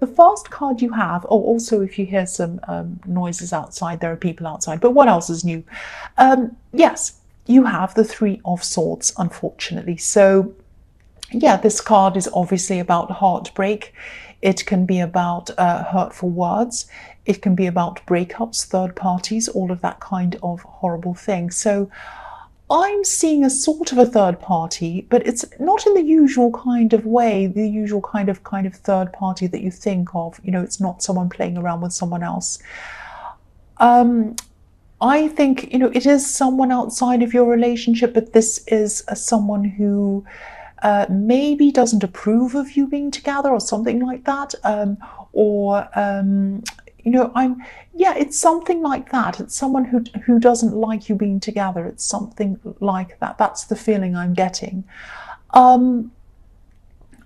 The first card you have, oh, also if you hear some noises outside, there are people outside, but what else is new? Yes, you have the Three of Swords, unfortunately. So yeah, this card is obviously about heartbreak. It can be about hurtful words. It can be about breakups, third parties, all of that kind of horrible thing. So I'm seeing a sort of a third party, but it's not in the usual kind of way, the usual kind of third party that you think of. You know, it's not someone playing around with someone else. I think, you know, it is someone outside of your relationship, but this is someone who maybe doesn't approve of you being together or something like that. You know, it's something like that. It's someone who doesn't like you being together. It's something like that. That's the feeling I'm getting. I'm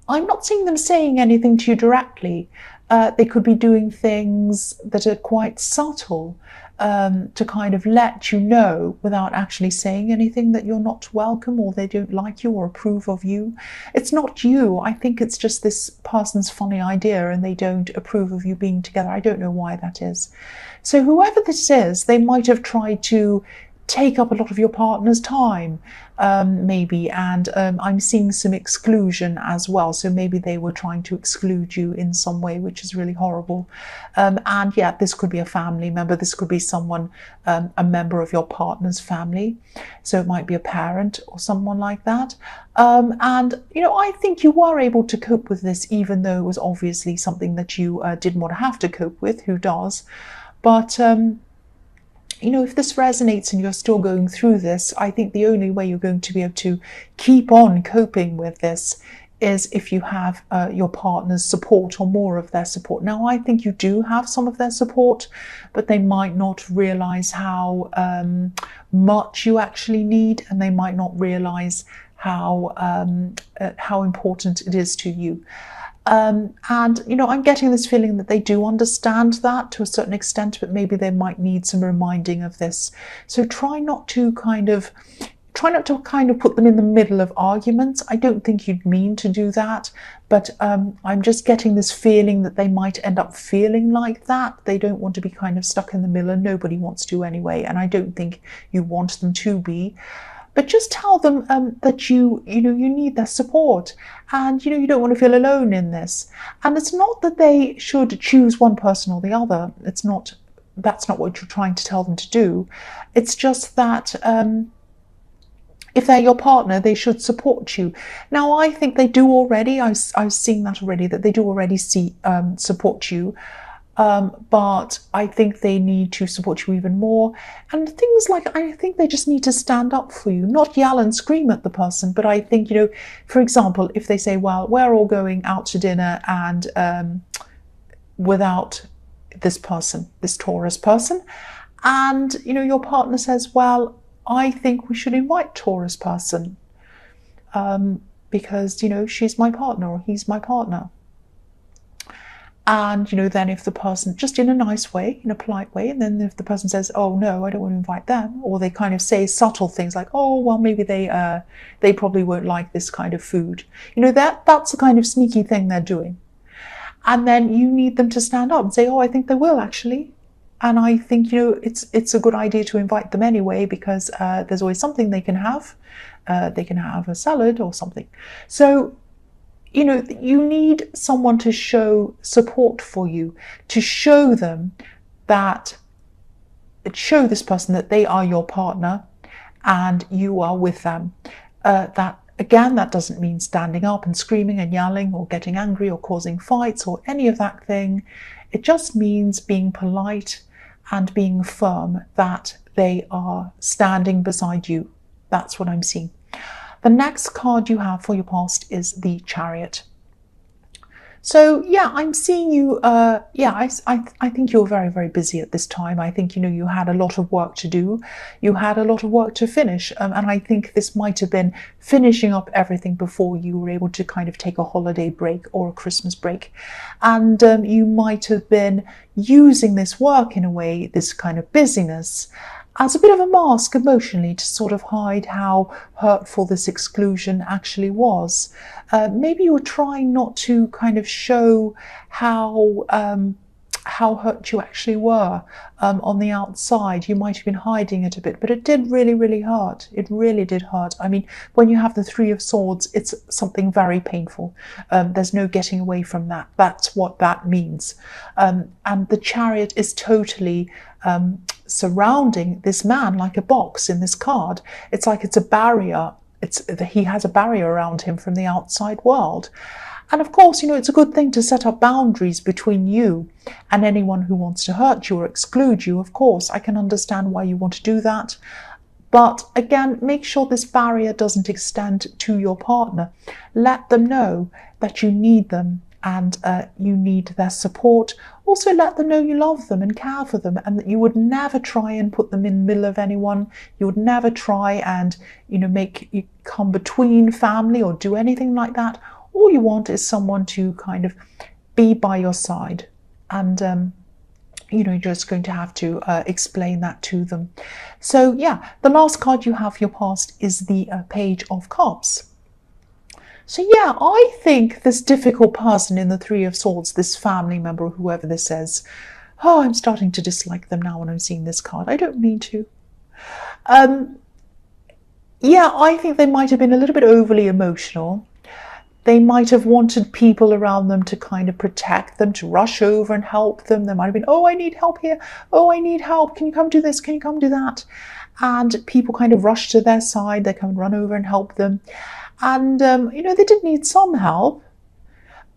not seeing them saying anything to you directly. They could be doing things that are quite subtle to kind of let you know without actually saying anything that you're not welcome or they don't like you or approve of you. It's not you. I think it's just this person's funny idea and they don't approve of you being together. I don't know why that is. So whoever this is, they might have tried to take up a lot of your partner's time, maybe, and I'm seeing some exclusion as well. So maybe they were trying to exclude you in some way, which is really horrible. And yeah, this could be a family member. This could be someone, a member of your partner's family. So it might be a parent or someone like that. And, you know, I think you were able to cope with this, even though it was obviously something that you didn't want to have to cope with. Who does? But, you know, if this resonates and you're still going through this, I think the only way you're going to be able to keep on coping with this is if you have your partner's support or more of their support. Now, I think you do have some of their support, but they might not realize how much you actually need, and they might not realize how important it is to you. And, you know, I'm getting this feeling that they do understand that to a certain extent, but maybe they might need some reminding of this. So try not to kind of put them in the middle of arguments. I don't think you'd mean to do that, but I'm just getting this feeling that they might end up feeling like that. They don't want to be kind of stuck in the middle, and nobody wants to anyway, and I don't think you want them to be. But just tell them that you need their support, and you don't want to feel alone in this. And it's not that they should choose one person or the other. That's not what you're trying to tell them to do. It's just that if they're your partner, they should support you. Now, I think they do already. I've seen that already, that they do already support you. But I think they need to support you even more. And things like, I think they just need to stand up for you, not yell and scream at the person. But I think, for example, if they say, well, we're all going out to dinner and without this person, this Taurus person, and, your partner says, well, I think we should invite Taurus person because, she's my partner or he's my partner. And, then if the person, just in a nice way, in a polite way, and then if the person says, oh, no, I don't want to invite them, or they kind of say subtle things like, oh, well, maybe they probably won't like this kind of food. That's the kind of sneaky thing they're doing. And then you need them to stand up and say, oh, I think they will actually. And I think, it's a good idea to invite them anyway, because there's always something they can have. They can have a salad or something. So, you need someone to show support for you, to show them show this person that they are your partner and you are with them. That doesn't mean standing up and screaming and yelling or getting angry or causing fights or any of that thing. It just means being polite and being firm that they are standing beside you. That's what I'm seeing. The next card you have for your past is the Chariot. So yeah, I'm seeing you, I think you're very, very busy at this time. I think, you had a lot of work to do. You had a lot of work to finish. And I think this might have been finishing up everything before you were able to kind of take a holiday break or a Christmas break. And you might have been using this work in a way, this kind of busyness, as a bit of a mask emotionally to sort of hide how hurtful this exclusion actually was. Maybe you were trying not to kind of show how hurt you actually were on the outside. You might have been hiding it a bit, but it did really, really hurt. It really did hurt. I mean, when you have the Three of Swords, it's something very painful. There's no getting away from that. That's what that means. And the Chariot is totally surrounding this man like a box in this card. It's like it's a barrier. He has a barrier around him from the outside world. And of course, it's a good thing to set up boundaries between you and anyone who wants to hurt you or exclude you. Of course, I can understand why you want to do that. But again, make sure this barrier doesn't extend to your partner. Let them know that you need them and you need their support. Also, let them know you love them and care for them, and that you would never try and put them in the middle of anyone. You would never try and, make you come between family or do anything like that. All you want is someone to kind of be by your side, and you're just going to have to explain that to them. So yeah, the last card you have for your past is the Page of Cups. So yeah, I think this difficult person in the Three of Swords, this family member or whoever this is, I'm starting to dislike them now when I'm seeing this card. I don't mean to. Yeah, I think they might have been a little bit overly emotional. They might have wanted people around them to kind of protect them, to rush over and help them. There might have been, I need help here. I need help. Can you come do this? Can you come do that? And people kind of rush to their side. They come and run over and help them. And, they did need some help,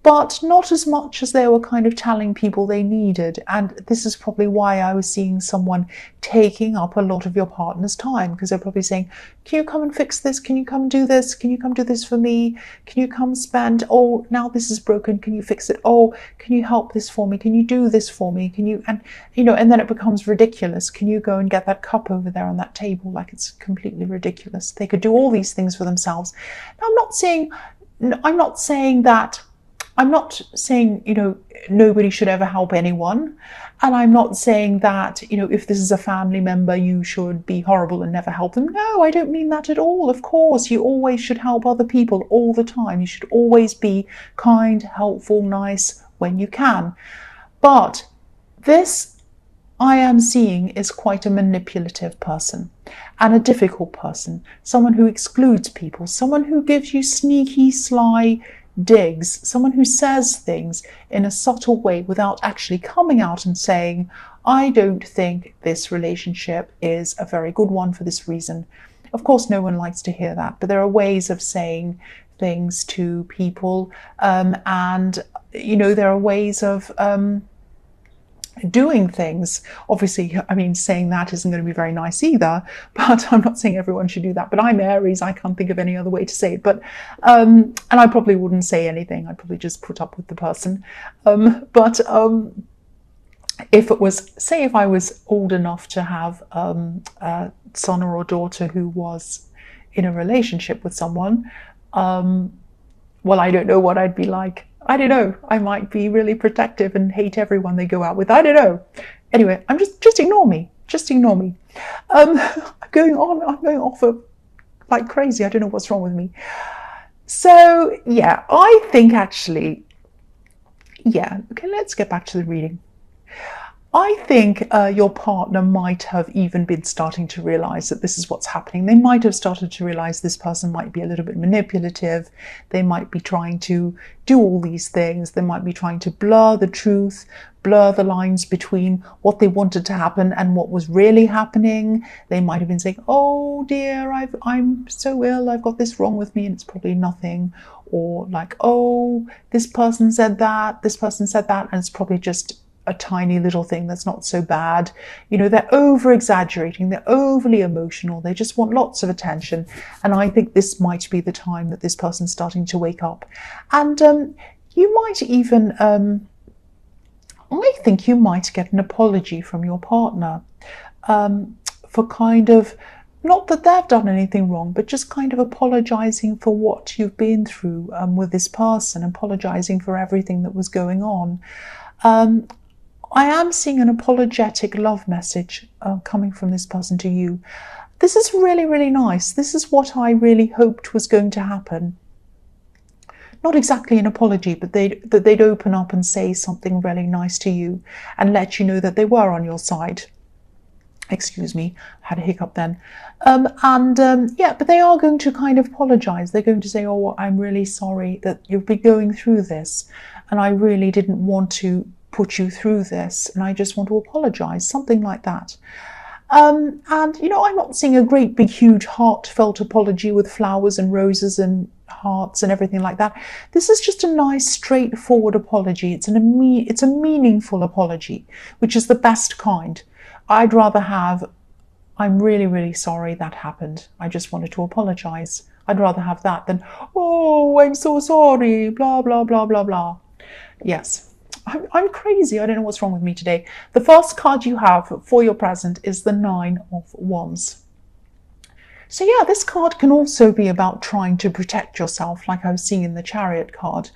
but not as much as they were kind of telling people they needed. And this is probably why I was seeing someone taking up a lot of your partner's time, because they're probably saying, can you come and fix this? Can you come do this? Can you come do this for me? Can you come spend, now this is broken, can you fix it? Can you help this for me? Can you do this for me? Can you, and then it becomes ridiculous. Can you go and get that cup over there on that table? Like, it's completely ridiculous. They could do all these things for themselves. Now, I'm not saying nobody should ever help anyone. And I'm not saying that, if this is a family member, you should be horrible and never help them. No, I don't mean that at all. Of course, you always should help other people all the time. You should always be kind, helpful, nice when you can. But this I am seeing is quite a manipulative person and a difficult person. Someone who excludes people, someone who gives you sneaky, sly digs, someone who says things in a subtle way without actually coming out and saying, I don't think this relationship is a very good one for this reason. Of course, no one likes to hear that, but there are ways of saying things to people, and there are ways of doing things. Obviously, saying that isn't going to be very nice either, but I'm not saying everyone should do that. But I'm Aries, I can't think of any other way to say it. But and I probably wouldn't say anything. I'd probably just put up with the person. But if it was, say, if I was old enough to have a son or a daughter who was in a relationship with someone, well, I don't know what I'd be like. I don't know. I might be really protective and hate everyone they go out with. I don't know. Anyway, I'm just ignore me. Just ignore me. I'm going off like crazy. I don't know what's wrong with me. So yeah, I think actually, yeah. Okay, let's get back to the reading. I think your partner might have even been starting to realize that this is what's happening. They might have started to realize this person might be a little bit manipulative. They might be trying to do all these things. They might be trying to blur the truth, blur the lines between what they wanted to happen and what was really happening. They might have been saying, oh dear, I'm so ill, I've got this wrong with me, and it's probably nothing. Or like, oh, this person said that, and it's probably just a tiny little thing that's not so bad. They're over exaggerating, they're overly emotional, they just want lots of attention. And I think this might be the time that this person's starting to wake up. And you might even, I think you might get an apology from your partner for kind of, not that they've done anything wrong, but just kind of apologizing for what you've been through with this person, apologizing for everything that was going on. I am seeing an apologetic love message coming from this person to you. This is really, really nice. This is what I really hoped was going to happen. Not exactly an apology, but that they'd open up and say something really nice to you and let you know that they were on your side. Excuse me, I had a hiccup then. Yeah, but they are going to kind of apologize. They're going to say, oh, I'm really sorry that you've been going through this, and I really didn't want to put you through this, and I just want to apologize, something like that. And, you know, I'm not seeing a great big huge heartfelt apology with flowers and roses and hearts and everything like that. This is just a nice straightforward apology. It's a meaningful apology, which is the best kind. I'd rather have, I'm really, really sorry that happened. I just wanted to apologize. I'd rather have that than, oh, I'm so sorry, blah, blah, blah, blah, blah. Yes. I'm crazy. I don't know what's wrong with me today. The first card you have for your present is the Nine of Wands. So yeah, this card can also be about trying to protect yourself, like I was seeing in the Chariot card.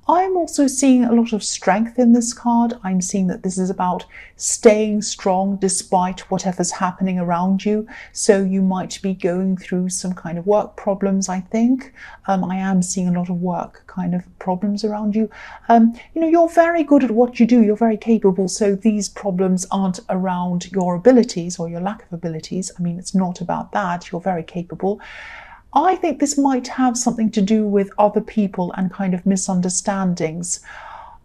I'm also seeing a lot of strength in this card. I'm seeing that this is about staying strong despite whatever's happening around you. So you might be going through some kind of work problems, I think. I am seeing a lot of work kind of problems around you. You know, you're very good at what you do. You're very capable. So these problems aren't around your abilities or your lack of abilities. I mean, it's not about that. You're very capable. I think this might have something to do with other people and kind of misunderstandings.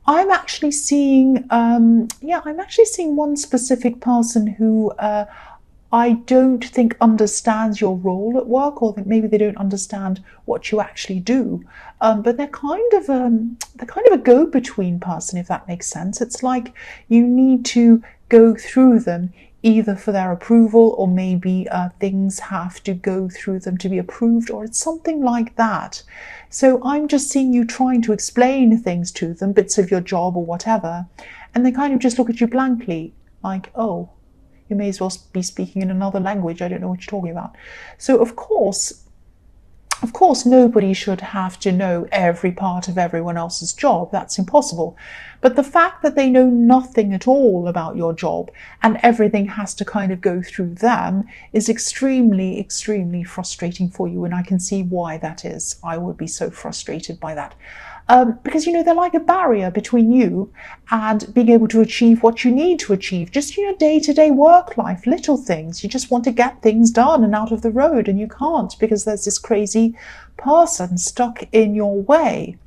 I'm actually seeing, I'm actually seeing one specific person who I don't think understands your role at work, or that maybe they don't understand what you actually do. But they're kind of a go-between person, if that makes sense. It's like you need to go through them either for their approval, or maybe things have to go through them to be approved, or it's something like that. So I'm just seeing you trying to explain things to them, bits of your job or whatever, and they kind of just look at you blankly, like, oh, you may as well be speaking in another language. I don't know what you're talking about. So of course, nobody should have to know every part of everyone else's job. That's impossible. But the fact that they know nothing at all about your job and everything has to kind of go through them is extremely, extremely frustrating for you. And I can see why that is. I would be so frustrated by that. Because, you know, they're like a barrier between you and being able to achieve what you need to achieve. Just, you know, day-to-day work life, little things. You just want to get things done and out of the road, and you can't because there's this crazy person stuck in your way.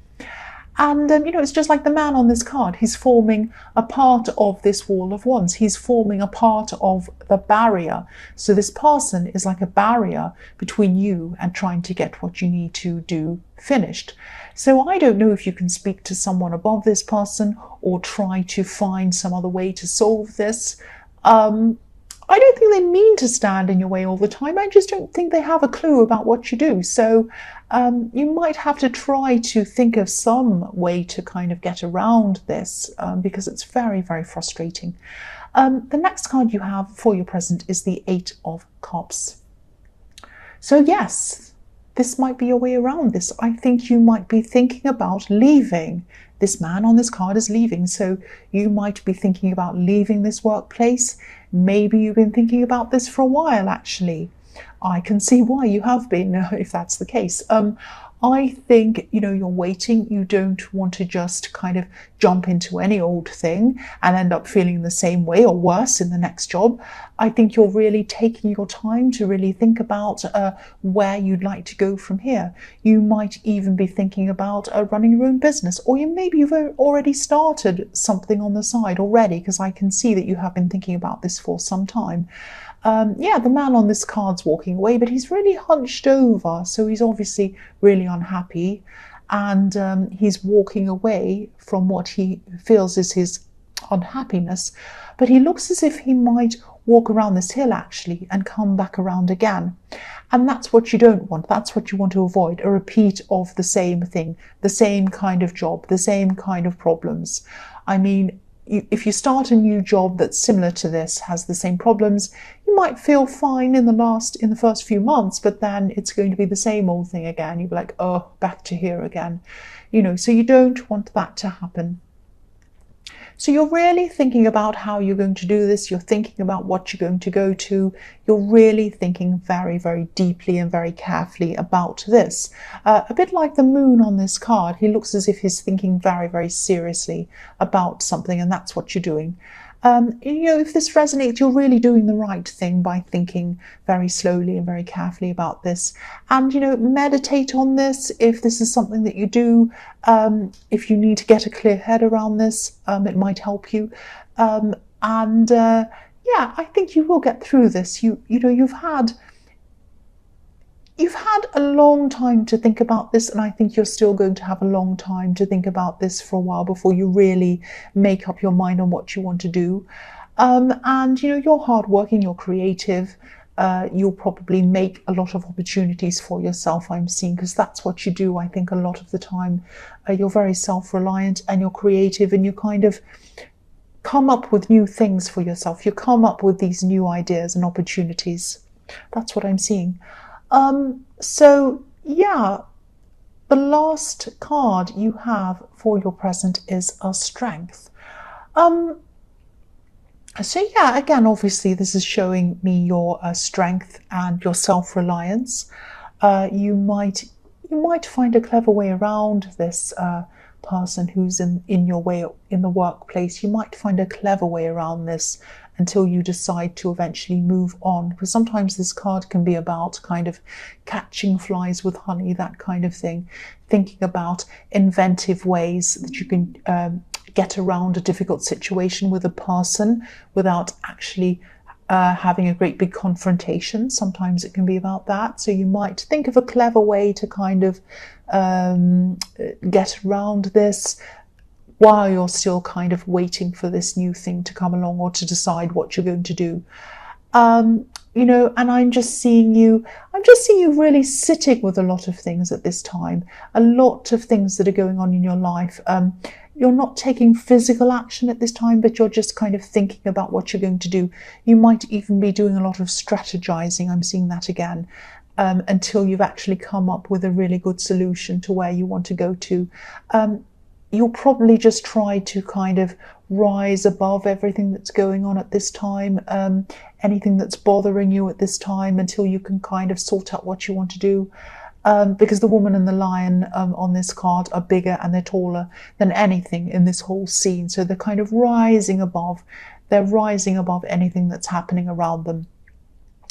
And, you know, it's just like the man on this card. He's forming a part of this wall of wands. He's forming a part of the barrier. So this person is like a barrier between you and trying to get what you need to do finished. So I don't know if you can speak to someone above this person or try to find some other way to solve this. I don't think they mean to stand in your way all the time. I just don't think they have a clue about what you do. So you might have to try to think of some way to kind of get around this because it's very, very frustrating. The next card you have for your present is the Eight of Cups. So yes, this might be your way around this. I think you might be thinking about leaving. This man on this card is leaving, so you might be thinking about leaving this workplace. Maybe you've been thinking about this for a while, actually. I can see why you have been, if that's the case. I think, you know, you're waiting. You don't want to just kind of jump into any old thing and end up feeling the same way or worse in the next job. I think you're really taking your time to really think about where you'd like to go from here. You might even be thinking about running your own business, or maybe you've already started something on the side already, because I can see that you have been thinking about this for some time. Yeah, the man on this card's walking away, but he's really hunched over, so he's obviously really unhappy, and he's walking away from what he feels is his unhappiness, but he looks as if he might walk around this hill actually and come back around again. And that's what you don't want. That's what you want to avoid, a repeat of the same thing, the same kind of job, the same kind of problems. I mean, if you start a new job that's similar to this, has the same problems, you might feel fine in the first few months, but then it's going to be the same old thing again. You'll be like, oh, back to here again. You know, so you don't want that to happen. So you're really thinking about how you're going to do this. You're thinking about what you're going to go to. You're really thinking very, very deeply and very carefully about this. A bit like the moon on this card, he looks as if he's thinking very, very seriously about something, and that's what you're doing. If this resonates, you're really doing the right thing by thinking very slowly and very carefully about this. And, meditate on this if this is something that you do. If you need to get a clear head around this, it might help you. Yeah, I think you will get through this. You've had a long time to think about this, and I think you're still going to have a long time to think about this for a while before you really make up your mind on what you want to do. You're hardworking, you're creative, you'll probably make a lot of opportunities for yourself, I'm seeing, because that's what you do, I think, a lot of the time. You're very self-reliant and you're creative, and you kind of come up with new things for yourself. You come up with these new ideas and opportunities. That's what I'm seeing. So yeah, the last card you have for your present is a strength. So yeah, again, obviously this is showing me your strength and your self-reliance. You might find a clever way around this person who's in your way in the workplace. You might find a clever way around this until you decide to eventually move on. Because sometimes this card can be about kind of catching flies with honey, that kind of thing. Thinking about inventive ways that you can get around a difficult situation with a person without actually having a great big confrontation. Sometimes it can be about that. So you might think of a clever way to kind of get around this while you're still kind of waiting for this new thing to come along or to decide what you're going to do. And I'm just seeing you really sitting with a lot of things at this time, a lot of things that are going on in your life. You're not taking physical action at this time, but you're just kind of thinking about what you're going to do. You might even be doing a lot of strategizing. I'm seeing that again, until you've actually come up with a really good solution to where you want to go to. You'll probably just try to kind of rise above everything that's going on at this time, anything that's bothering you at this time, until you can kind of sort out what you want to do. Because the woman and the lion on this card are bigger and they're taller than anything in this whole scene. So they're kind of rising above. They're rising above anything that's happening around them.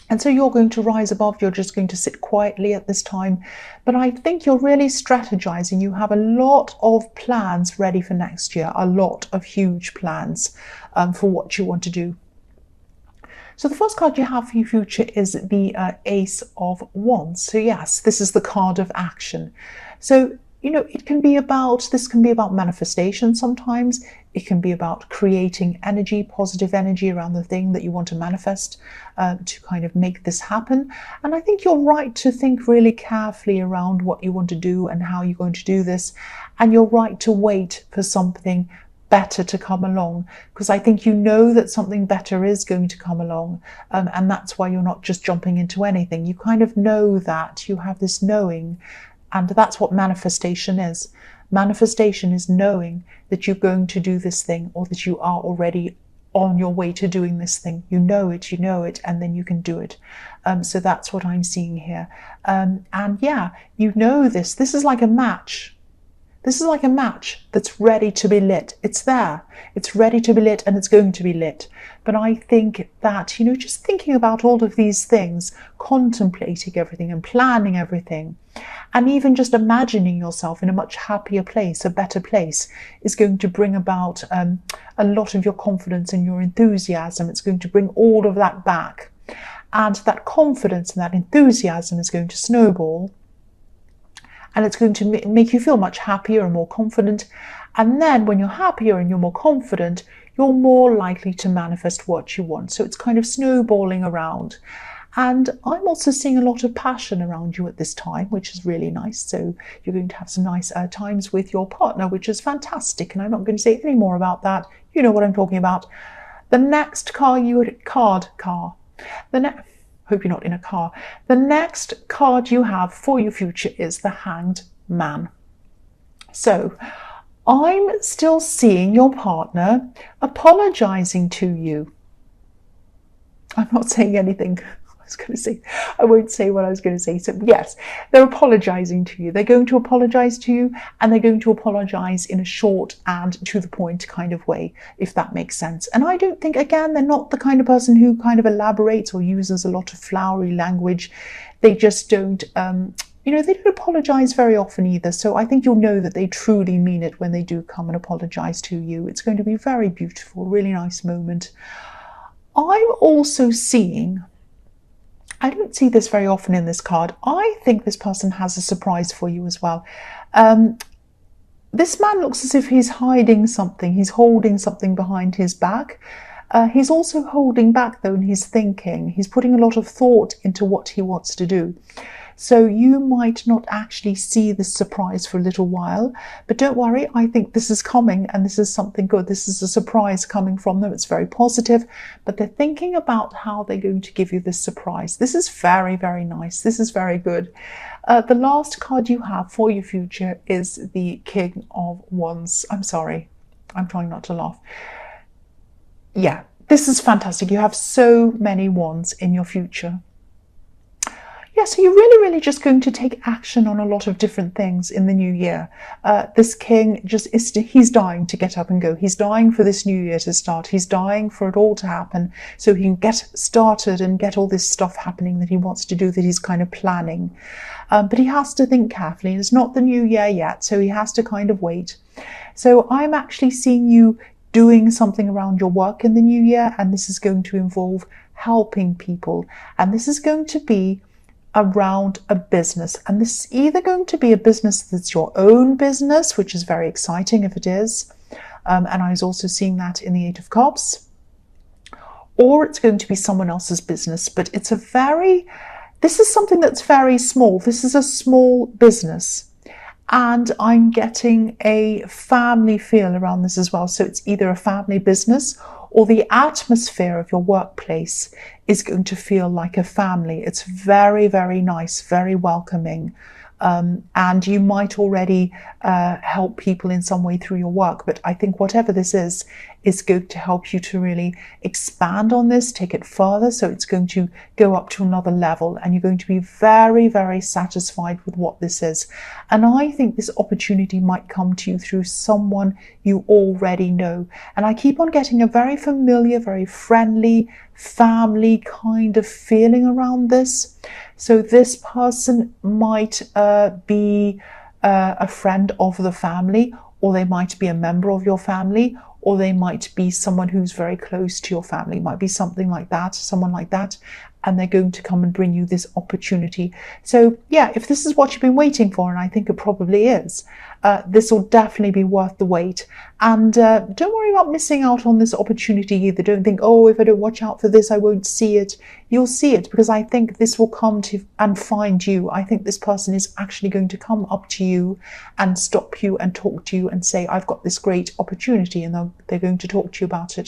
And so you're going to rise above, you're just going to sit quietly at this time. But I think you're really strategizing. You have a lot of plans ready for next year, a lot of huge plans for what you want to do. So the first card you have for your future is the Ace of Wands. So yes, this is the card of action. So, this can be about manifestation sometimes. It can be about creating energy, positive energy around the thing that you want to manifest to kind of make this happen. And I think you're right to think really carefully around what you want to do and how you're going to do this. And you're right to wait for something better to come along, because I think that something better is going to come along, and that's why you're not just jumping into anything. You kind of know that, you have this knowing, and that's what manifestation is. Manifestation is knowing that you're going to do this thing, or that you are already on your way to doing this thing. You know it, and then you can do it. So that's what I'm seeing here. And yeah, this is like a match. This is like a match that's ready to be lit. It's there. It's ready to be lit, and it's going to be lit. But I think that, just thinking about all of these things, contemplating everything and planning everything, and even just imagining yourself in a much happier place, a better place, is going to bring about a lot of your confidence and your enthusiasm. It's going to bring all of that back. And that confidence and that enthusiasm is going to snowball. And it's going to make you feel much happier and more confident. And then when you're happier and you're more confident, you're more likely to manifest what you want. So it's kind of snowballing around. And I'm also seeing a lot of passion around you at this time, which is really nice. So you're going to have some nice times with your partner, which is fantastic. And I'm not going to say any more about that. You know what I'm talking about. The next hope you're not in a car. The next card you have for your future is the Hanged Man. So I'm still seeing your partner apologizing to you. I'm not saying anything. I won't say what I was going to say. So yes, they're apologizing to you. They're going to apologize to you, and they're going to apologize in a short and to the point kind of way, if that makes sense. And I don't think, again, they're not the kind of person who kind of elaborates or uses a lot of flowery language. They just don't, they don't apologize very often either. So I think you'll know that they truly mean it when they do come and apologize to you. It's going to be very beautiful, really nice moment. I'm also seeing, I don't see this very often in this card, I think this person has a surprise for you as well. This man looks as if he's hiding something. He's holding something behind his back. He's also holding back, though, in his thinking. He's putting a lot of thought into what he wants to do. So you might not actually see this surprise for a little while, but don't worry, I think this is coming, and this is something good. This is a surprise coming from them. It's very positive, but they're thinking about how they're going to give you this surprise. This is very, very nice. This is very good. The last card you have for your future is the King of Wands. I'm sorry, I'm trying not to laugh. Yeah, this is fantastic. You have so many wands in your future. Yeah, so you're really just going to take action on a lot of different things in the new year. This king he's dying to get up and go. He's dying for this new year to start. He's dying for it all to happen so he can get started and get all this stuff happening that he wants to do, that he's kind of planning. But he has to think carefully. It's not the new year yet, so he has to kind of wait. So I'm actually seeing you doing something around your work in the new year, and this is going to involve helping people. And this is going to be around a business, and this is either going to be a business that's your own business, which is very exciting if it is, and I was also seeing that in the Eight of Cups, or it's going to be someone else's business. But this is something that's very small. This is a small business, and I'm getting a family feel around this as well. So it's either a family business, or the atmosphere of your workplace is going to feel like a family. It's very, very nice, very welcoming. And you might already help people in some way through your work. But I think whatever this is going to help you to really expand on this, take it further. So it's going to go up to another level, and you're going to be very, very satisfied with what this is. And I think this opportunity might come to you through someone you already know. And I keep on getting a very familiar, very friendly, family kind of feeling around this. So this person might be a friend of the family, or they might be a member of your family, or they might be someone who's very close to your family. It might be something like that, someone like that, and they're going to come and bring you this opportunity. So yeah, if this is what you've been waiting for, and I think it probably is, this will definitely be worth the wait. And don't worry about missing out on this opportunity either. Don't think, oh, if I don't watch out for this, I won't see it. You'll see it, because I think this will come to and find you. I think this person is actually going to come up to you and stop you and talk to you and say, I've got this great opportunity, and they're going to talk to you about it.